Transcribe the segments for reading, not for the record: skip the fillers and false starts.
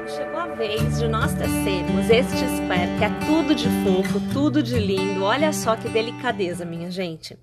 Chegou a vez de nós tecermos este square, que é tudo de fofo, tudo de lindo. Olha só que delicadeza, minha gente.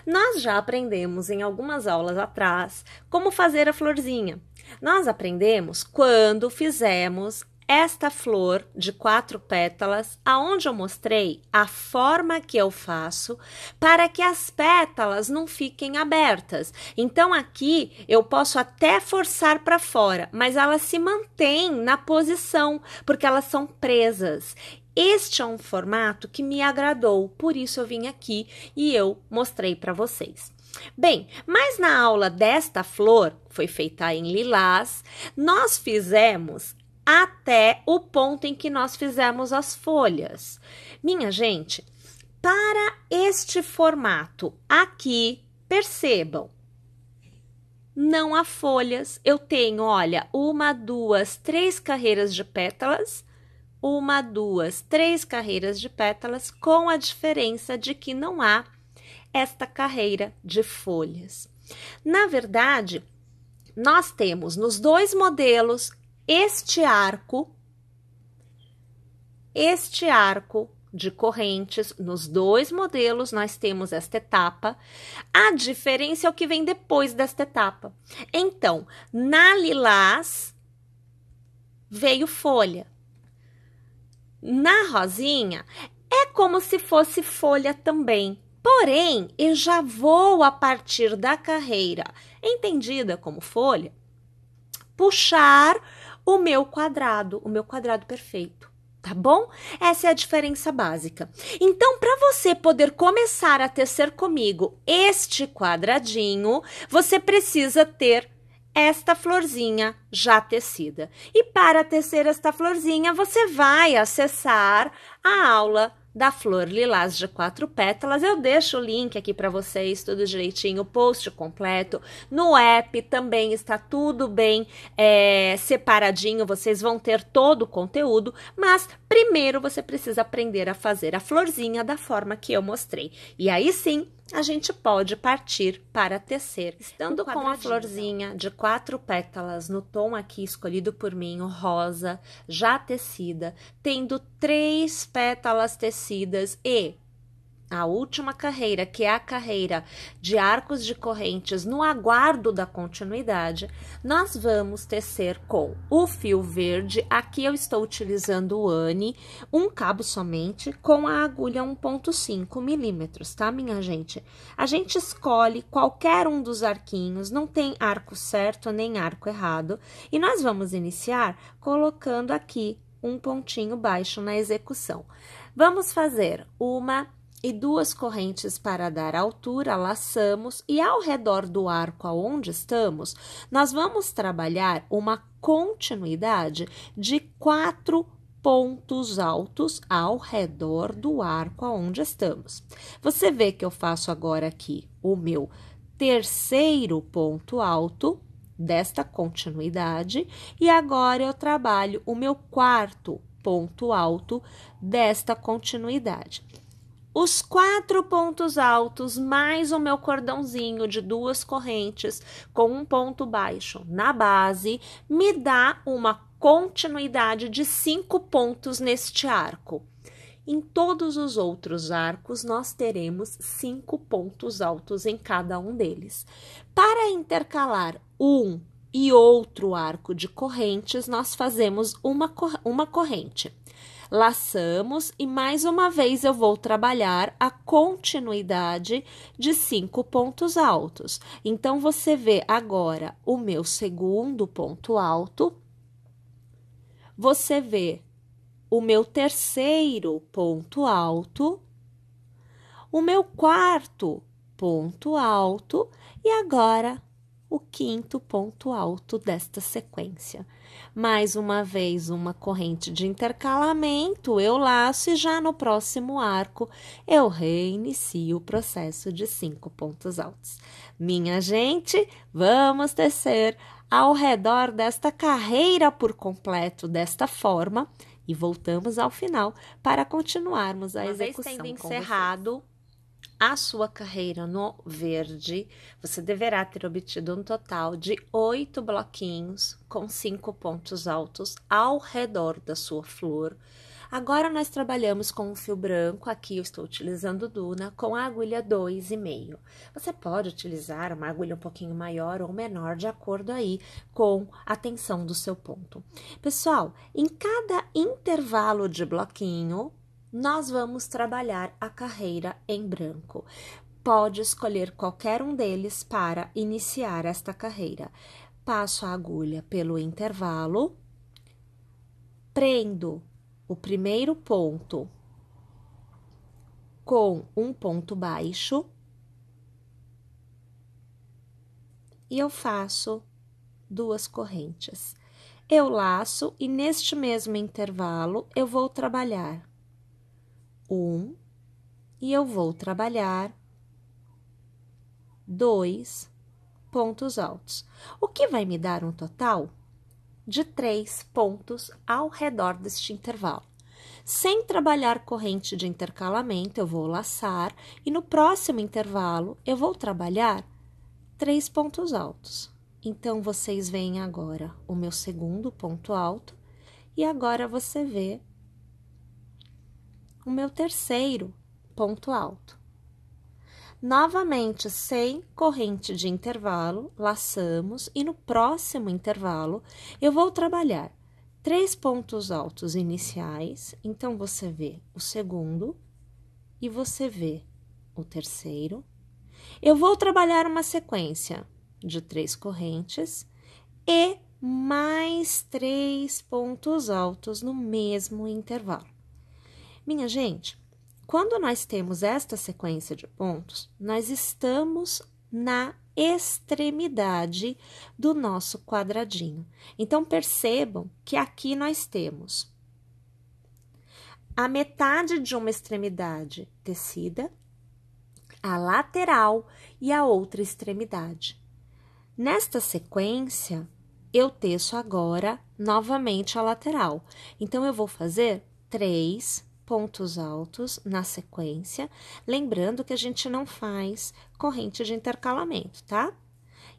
Nós já aprendemos em algumas aulas atrás como fazer a florzinha. Nós aprendemos quando fizemos esta flor de 4 pétalas, aonde eu mostrei a forma que eu faço para que as pétalas não fiquem abertas. Então aqui eu posso até forçar para fora, mas elas se mantêm na posição, porque elas são presas. Este é um formato que me agradou, por isso eu vim aqui e eu mostrei para vocês. Bem, mas na aula desta flor, foi feita em lilás, nós fizemos até o ponto em que nós fizemos as folhas. Minha gente, para este formato aqui, percebam, não há folhas. Eu tenho, olha, 1, 2, 3 carreiras de pétalas, 1, 2, 3 carreiras de pétalas, com a diferença de que não há esta carreira de folhas. Na verdade, nós temos nos dois modelos este arco de correntes, nos dois modelos nós temos esta etapa. A diferença é o que vem depois desta etapa. Então, na lilás veio folha. Na rosinha é como se fosse folha também. Porém, eu já vou a partir da carreira entendida como folha, puxar o meu quadrado perfeito, tá bom? Essa é a diferença básica. Então, para você poder começar a tecer comigo este quadradinho, você precisa ter esta florzinha já tecida. E para tecer esta florzinha, você vai acessar a aula da flor lilás de 4 pétalas. Eu deixo o link aqui para vocês, tudo direitinho, o post completo. No app também está tudo bem separadinho, vocês vão ter todo o conteúdo, mas primeiro você precisa aprender a fazer a florzinha da forma que eu mostrei. E aí sim, a gente pode partir para tecer. Estando com a florzinha de 4 pétalas no tom aqui escolhido por mim, o rosa, já tecida, tendo 3 pétalas tecidas e a última carreira, que é a carreira de arcos de correntes no aguardo da continuidade, nós vamos tecer com o fio verde. Aqui eu estou utilizando o Anne, um cabo somente, com a agulha 1,5 milímetros, tá, minha gente? A gente escolhe qualquer um dos arquinhos, não tem arco certo nem arco errado, e nós vamos iniciar colocando aqui um pontinho baixo na execução. Vamos fazer 1 e 2 correntes para dar altura, laçamos, e ao redor do arco aonde estamos, nós vamos trabalhar uma continuidade de 4 pontos altos ao redor do arco aonde estamos. Você vê que eu faço agora aqui o meu terceiro ponto alto desta continuidade, e agora eu trabalho o meu 4º ponto alto desta continuidade. Os 4 pontos altos, mais o meu cordãozinho de 2 correntes com um ponto baixo na base, me dá uma continuidade de 5 pontos neste arco. Em todos os outros arcos, nós teremos 5 pontos altos em cada um deles. Para intercalar um e outro arco de correntes, nós fazemos uma corrente. Laçamos e mais uma vez eu vou trabalhar a continuidade de 5 pontos altos. Então, você vê agora o meu segundo ponto alto, você vê o meu terceiro ponto alto, o meu 4º ponto alto e agora o 5º ponto alto desta sequência. Mais uma vez, uma corrente de intercalamento, eu laço e já no próximo arco eu reinicio o processo de 5 pontos altos. Minha gente, vamos tecer ao redor desta carreira por completo desta forma e voltamos ao final para continuarmos a execução. Uma vez tendo encerrado a sua carreira no verde, você deverá ter obtido um total de 8 bloquinhos com 5 pontos altos ao redor da sua flor. Agora, nós trabalhamos com o fio branco, aqui eu estou utilizando Duna, com a agulha 2,5. Você pode utilizar uma agulha um pouquinho maior ou menor, de acordo aí com a tensão do seu ponto. Pessoal, em cada intervalo de bloquinho, nós vamos trabalhar a carreira em branco. Pode escolher qualquer um deles para iniciar esta carreira. Passo a agulha pelo intervalo, prendo o primeiro ponto com um ponto baixo e eu faço 2 correntes. Eu laço e neste mesmo intervalo eu vou trabalhar 1 e eu vou trabalhar 2 pontos altos, o que vai me dar um total de 3 pontos ao redor deste intervalo. Sem trabalhar corrente de intercalamento, eu vou laçar e no próximo intervalo eu vou trabalhar 3 pontos altos. Então, vocês veem agora o meu segundo ponto alto e agora você vê o meu terceiro ponto alto. Novamente, sem corrente de intervalo, laçamos e no próximo intervalo eu vou trabalhar 3 pontos altos iniciais. Então, você vê o segundo e você vê o terceiro. Eu vou trabalhar uma sequência de 3 correntes e mais 3 pontos altos no mesmo intervalo. Minha gente, quando nós temos esta sequência de pontos, nós estamos na extremidade do nosso quadradinho. Então, percebam que aqui nós temos a metade de uma extremidade tecida, a lateral e a outra extremidade. Nesta sequência, eu teço agora novamente a lateral. Então, eu vou fazer 3 pontos altos na sequência, lembrando que a gente não faz corrente de intercalamento, tá?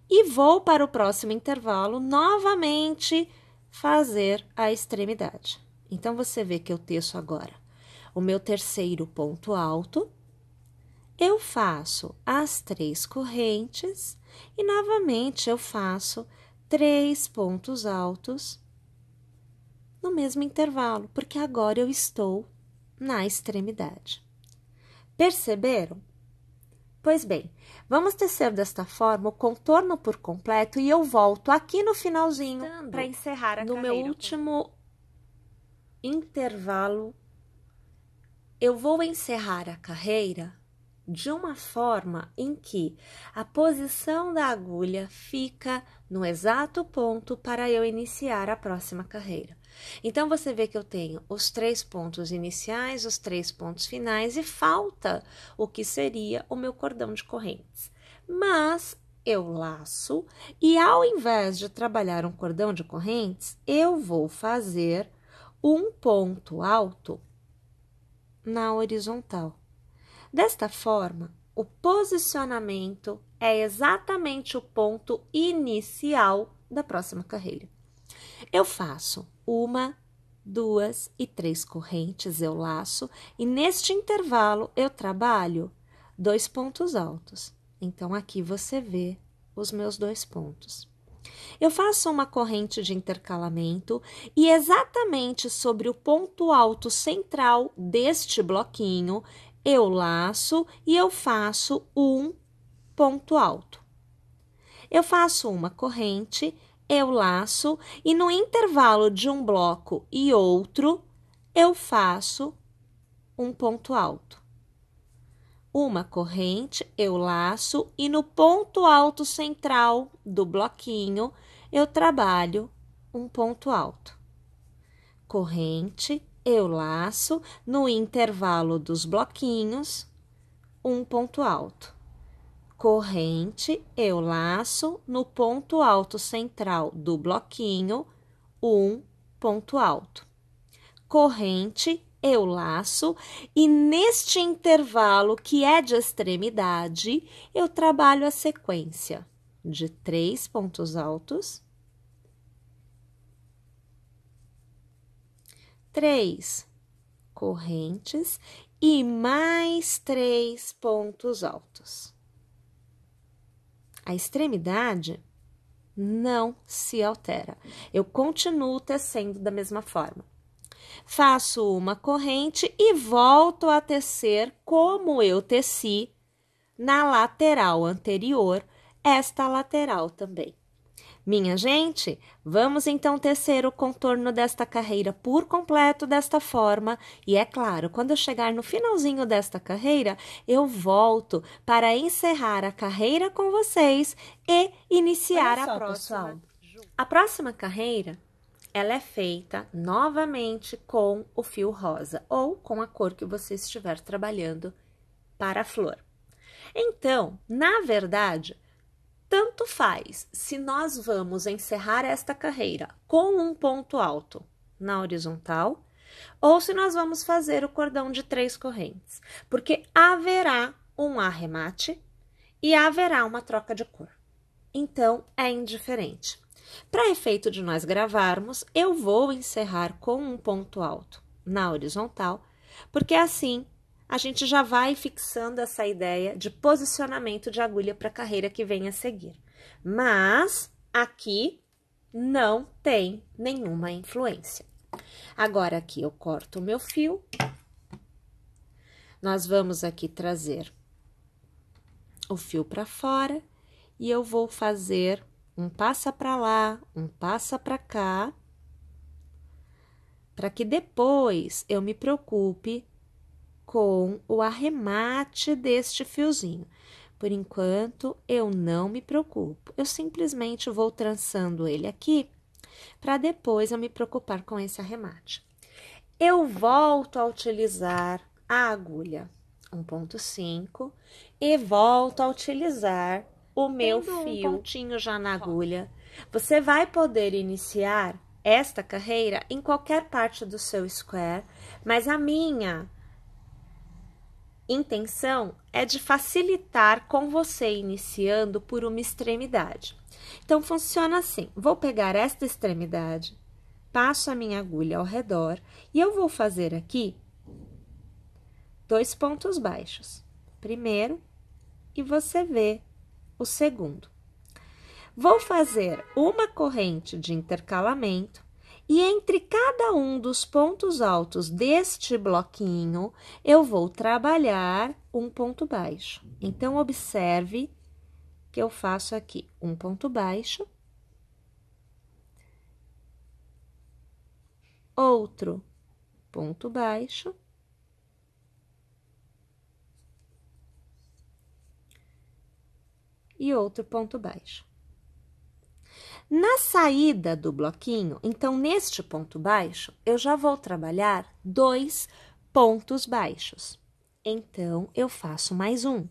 E vou para o próximo intervalo novamente fazer a extremidade. Então, você vê que eu teço agora o meu terceiro ponto alto, eu faço as 3 correntes e novamente eu faço 3 pontos altos no mesmo intervalo, porque agora eu estou na extremidade. Perceberam? Pois bem, vamos tecer desta forma o contorno por completo e eu volto aqui no finalzinho para encerrar a carreira. No meu último intervalo, eu vou encerrar a carreira de uma forma em que a posição da agulha fica no exato ponto para eu iniciar a próxima carreira. Então, você vê que eu tenho os 3 pontos iniciais, os 3 pontos finais e falta o que seria o meu cordão de correntes. Mas eu laço e ao invés de trabalhar um cordão de correntes, eu vou fazer um ponto alto na horizontal. Desta forma, o posicionamento é exatamente o ponto inicial da próxima carreira. Eu faço 1, 2 e 3 correntes, eu laço, e neste intervalo eu trabalho 2 pontos altos. Então, aqui você vê os meus 2 pontos. Eu faço uma corrente de intercalamento e exatamente sobre o ponto alto central deste bloquinho, eu laço e eu faço um ponto alto. Eu faço uma corrente, eu laço e no intervalo de um bloco e outro, eu faço um ponto alto. Uma corrente, eu laço e no ponto alto central do bloquinho, eu trabalho um ponto alto. Corrente, eu laço no intervalo dos bloquinhos, um ponto alto. Corrente, eu laço no ponto alto central do bloquinho, um ponto alto. Corrente, eu laço e neste intervalo que é de extremidade, eu trabalho a sequência de 3 pontos altos, 3 correntes e mais 3 pontos altos. A extremidade não se altera. Eu continuo tecendo da mesma forma. Faço uma corrente e volto a tecer como eu teci na lateral anterior, esta lateral também. Minha gente, vamos então tecer o contorno desta carreira por completo desta forma. E é claro, quando eu chegar no finalzinho desta carreira, eu volto para encerrar a carreira com vocês e iniciar a próxima. A próxima carreira, ela é feita novamente com o fio rosa ou com a cor que você estiver trabalhando para a flor. Então, na verdade, tanto faz se nós vamos encerrar esta carreira com um ponto alto na horizontal ou se nós vamos fazer o cordão de 3 correntes, porque haverá um arremate e haverá uma troca de cor. Então, é indiferente. Para efeito de nós gravarmos, eu vou encerrar com um ponto alto na horizontal, porque assim a gente já vai fixando essa ideia de posicionamento de agulha para a carreira que vem a seguir. Mas aqui não tem nenhuma influência. Agora aqui eu corto o meu fio. Nós vamos aqui trazer o fio para fora e eu vou fazer um passa para lá, um passa para cá, para que depois eu me preocupe com o arremate deste fiozinho. Por enquanto, eu não me preocupo. Eu simplesmente vou trançando ele aqui, para depois eu me preocupar com esse arremate. Eu volto a utilizar a agulha 1,5 e volto a utilizar o meu fio. Um pontinho já na agulha. Você vai poder iniciar esta carreira em qualquer parte do seu square, mas a minha intenção é de facilitar com você iniciando por uma extremidade. Então, funciona assim. Vou pegar esta extremidade, passo a minha agulha ao redor e eu vou fazer aqui 2 pontos baixos. Primeiro, e você vê o segundo. Vou fazer uma corrente de intercalamento e entre cada um dos pontos altos deste bloquinho, eu vou trabalhar um ponto baixo. Então, observe que eu faço aqui um ponto baixo, outro ponto baixo, e outro ponto baixo. Na saída do bloquinho, então, neste ponto baixo, eu já vou trabalhar 2 pontos baixos. Então, eu faço mais um.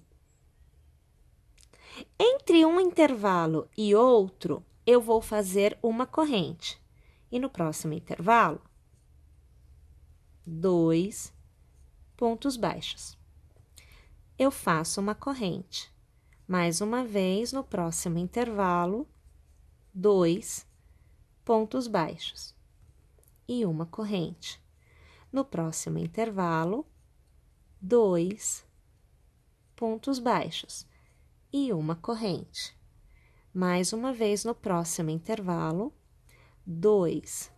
Entre um intervalo e outro, eu vou fazer uma corrente. E no próximo intervalo, 2 pontos baixos. Eu faço uma corrente. Mais uma vez, no próximo intervalo, 2 pontos baixos e uma corrente. No próximo intervalo, 2 pontos baixos e uma corrente. Mais uma vez no próximo intervalo, 2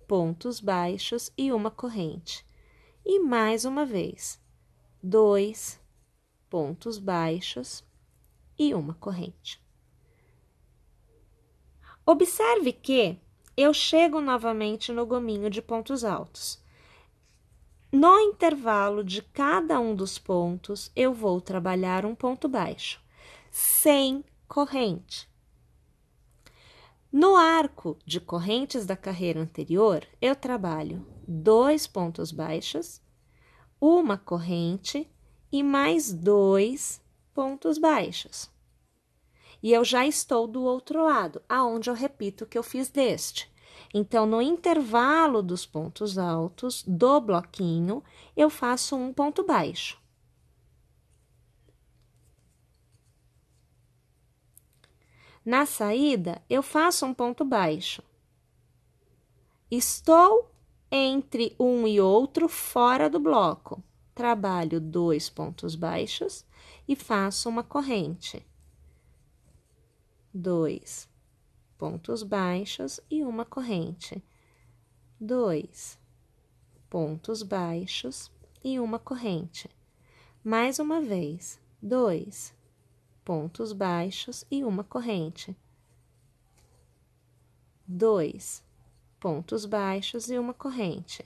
pontos baixos e uma corrente. E mais uma vez, 2 pontos baixos e uma corrente. Observe que eu chego novamente no gominho de pontos altos. No intervalo de cada um dos pontos, eu vou trabalhar um ponto baixo, sem corrente. No arco de correntes da carreira anterior, eu trabalho 2 pontos baixos, uma corrente e mais 2 pontos baixos. E eu já estou do outro lado, aonde eu repito o que eu fiz deste. Então, no intervalo dos pontos altos do bloquinho, eu faço um ponto baixo. Na saída, eu faço um ponto baixo. Estou entre um e outro fora do bloco. Trabalho 2 pontos baixos e faço uma corrente. 2 pontos baixos e uma corrente. 2 pontos baixos e uma corrente. Mais uma vez, 2 pontos baixos e uma corrente. 2 pontos baixos e uma corrente.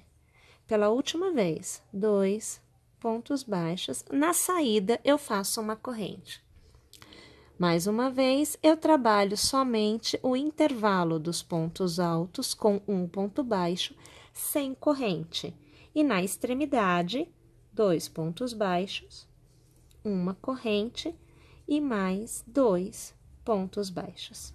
Pela última vez, 2 pontos baixos. Na saída, eu faço uma corrente. Mais uma vez, eu trabalho somente o intervalo dos pontos altos com um ponto baixo, sem corrente. E na extremidade, 2 pontos baixos, uma corrente e mais 2 pontos baixos.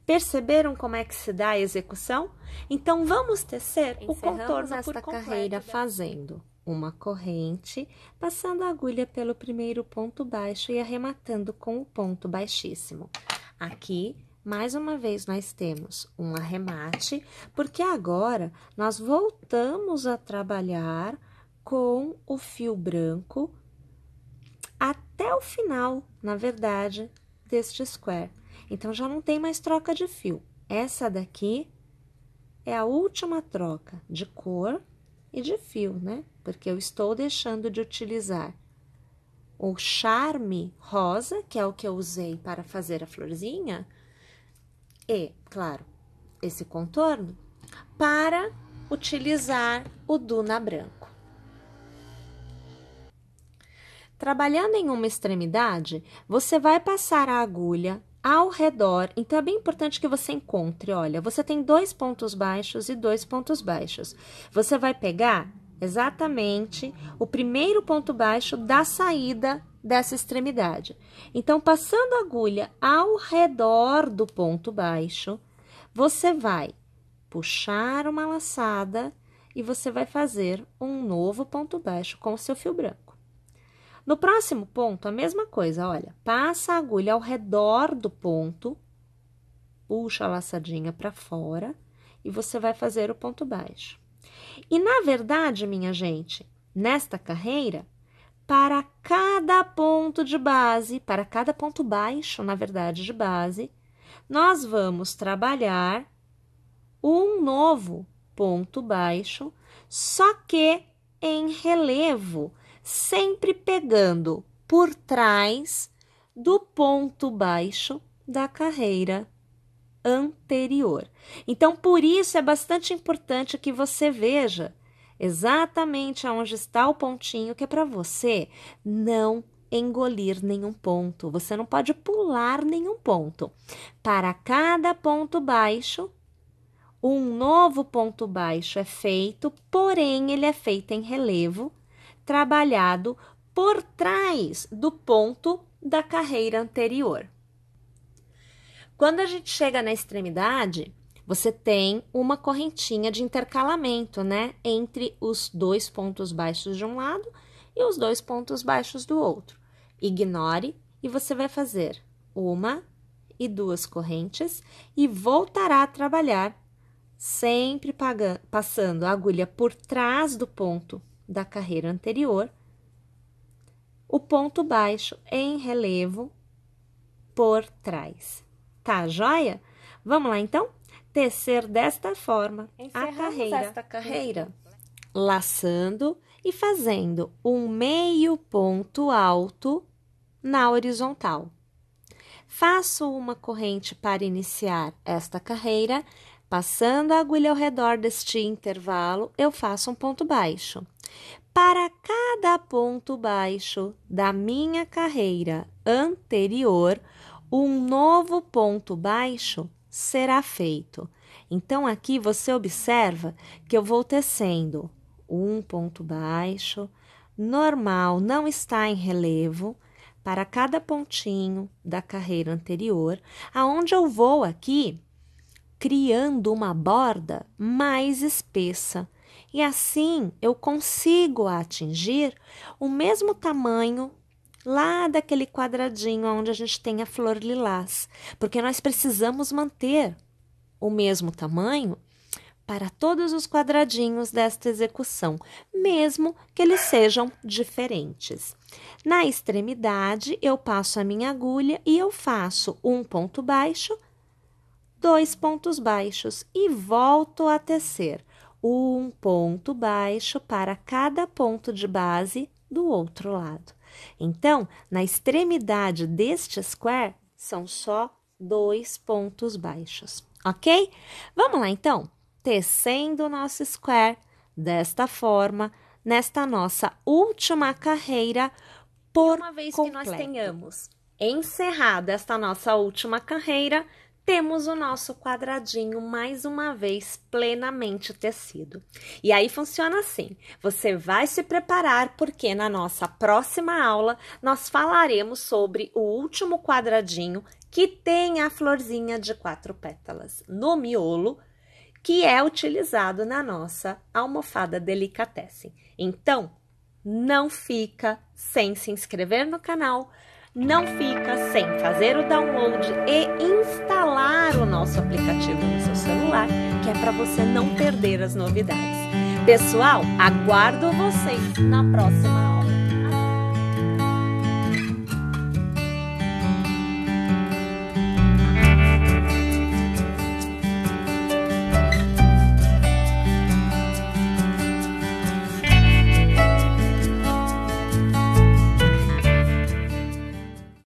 Perceberam como é que se dá a execução? Então, vamos tecer o contorno desta carreira fazendo uma corrente, passando a agulha pelo primeiro ponto baixo e arrematando com o ponto baixíssimo. Aqui, mais uma vez, nós temos um arremate, porque agora nós voltamos a trabalhar com o fio branco até o final, na verdade, deste square. Então, já não tem mais troca de fio. Essa daqui é a última troca de cor e de fio, né? Porque eu estou deixando de utilizar o charme rosa, que é o que eu usei para fazer a florzinha, e, claro, esse contorno, para utilizar o Duna branco. Trabalhando em uma extremidade, você vai passar a agulha ao redor, então é bem importante que você encontre, olha, você tem 2 pontos baixos e 2 pontos baixos. Você vai pegar exatamente o primeiro ponto baixo da saída dessa extremidade. Então, passando a agulha ao redor do ponto baixo, você vai puxar uma laçada e você vai fazer um novo ponto baixo com o seu fio branco. No próximo ponto, a mesma coisa, olha, passa a agulha ao redor do ponto, puxa a laçadinha para fora e você vai fazer o ponto baixo. E, na verdade, minha gente, nesta carreira, para cada ponto de base, para cada ponto baixo, na verdade, de base, nós vamos trabalhar um novo ponto baixo, só que em relevo, sempre pegando por trás do ponto baixo da carreira anterior. Então, por isso é bastante importante que você veja exatamente onde está o pontinho, que é para você não engolir nenhum ponto. Você não pode pular nenhum ponto. Para cada ponto baixo, um novo ponto baixo é feito, porém ele é feito em relevo, trabalhado por trás do ponto da carreira anterior. Quando a gente chega na extremidade, você tem uma correntinha de intercalamento, né? Entre os 2 pontos baixos de um lado e os 2 pontos baixos do outro. Ignore e você vai fazer 1 e 2 correntes e voltará a trabalhar, sempre passando a agulha por trás do ponto da carreira anterior, o ponto baixo em relevo por trás. Tá, joia? Vamos lá, então? Tecer desta forma esta carreira, laçando e fazendo um meio ponto alto na horizontal. Faço uma corrente para iniciar esta carreira, passando a agulha ao redor deste intervalo, eu faço um ponto baixo. Para cada ponto baixo da minha carreira anterior, um novo ponto baixo será feito. Então, aqui você observa que eu vou tecendo um ponto baixo, normal, não está em relevo, para cada pontinho da carreira anterior, aonde eu vou aqui criando uma borda mais espessa. E assim eu consigo atingir o mesmo tamanho lá daquele quadradinho onde a gente tem a flor lilás, porque nós precisamos manter o mesmo tamanho para todos os quadradinhos desta execução, mesmo que eles sejam diferentes. Na extremidade, eu passo a minha agulha e eu faço um ponto baixo, 2 pontos baixos e volto a tecer um ponto baixo para cada ponto de base do outro lado. Então, na extremidade deste square, são só 2 pontos baixos, ok? Vamos lá, então? Tecendo o nosso square desta forma, nesta nossa última carreira por uma vez completo. Que nós tenhamos encerrado esta nossa última carreira, temos o nosso quadradinho mais uma vez plenamente tecido. E aí funciona assim, você vai se preparar porque na nossa próxima aula nós falaremos sobre o último quadradinho que tem a florzinha de 4 pétalas no miolo, que é utilizado na nossa almofada Delicatessen. Então, não fica sem se inscrever no canal, não fica sem fazer o download e instalar o nosso aplicativo no seu celular, que é para você não perder as novidades. Pessoal, aguardo vocês na próxima aula.